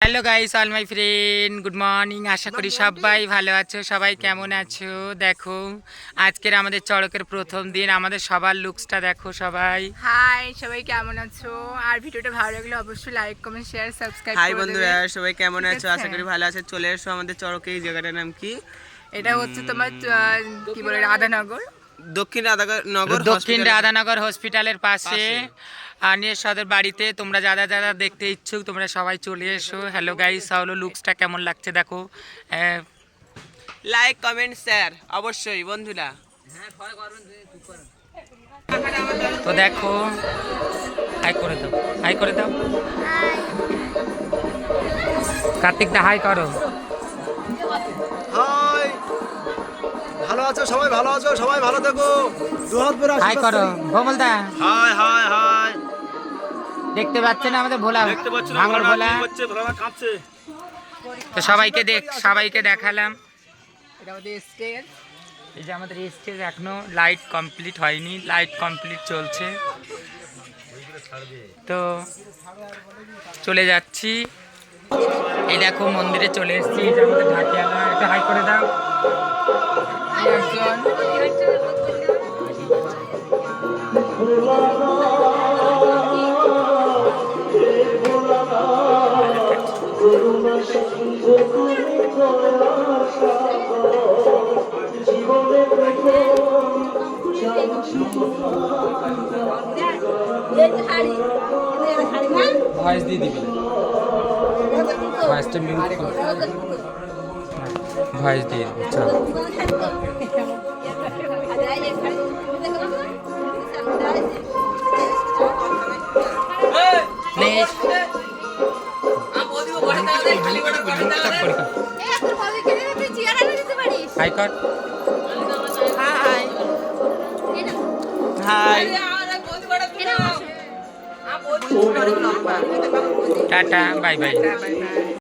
Hello guys all my friend, good morning. আশা করি সবাই ভালো আছো। সবাই কেমন আছো? দেখো আজকের আমাদের চড়কের প্রথম দিন, আমাদের সবার লুকসটা দেখো সবাই। হাই সবাই কেমন আছো? আর ভিডিওটা ভালো লাগলে অবশ্যই like comment share subscribe hi করে বন্ধুরা, দেবে। সবাই কেমন ঠিক আছো? আছে? আশা করি ভালো আছে। চলে এসো আমাদের চড়কে। এই জায়গাটার নাম কি? এটা হচ্ছে তোমার কি বলে রাধানগর, দক্ষিণ রাধানগর দক্ষিণ রাধানগর হসপিটালের পাশে আনিয়ে সদের বাড়িতে। তোমরা যারা যারা দেখতে ইচ্ছুক তোমরা সবাই চলে এসো। হ্যালো গাইস, হলো লুকসটা কেমন লাগছে দেখো। লাইক কমেন্ট শেয়ার অবশ্যই বন্ধুরা। তো দেখো, হাই করে দাও, হাই করে দাও। কার্তিক দা হাই করো। হাই, ভালো আছো সবাই? ভালো আছো সবাই? ভালো থেকো। দুহাত করে হাই করো ভোমল দা। Hi hi hi. দেখতে পাচ্ছেন না আমাদের ভোলা, দেখতে পাচ্ছ না? ভাঙর ভোলা। হচ্ছে ভোলা কাঁপছে। তো সবাইকে দেখালাম। এটা আমাদের স্টেজ। এই যে আমাদের স্টেজ এখনো লাইট কমপ্লিট হয়নি, লাইট কমপ্লিট চলছে। তো চলে যাচ্ছি। এই দেখো মন্দিরে চলে এসেছি। এই যে আমাদের ঢাকিয়ালা, একটা হাই করে দাও। একজন ভয়েস দিয়ে দিবি, ভয়েসটা মিউট কর, ভয়েস দিয়ে দিবি। চল প্লিজ হাই কর। হাই। টাটা, বাই বাই। Bye by.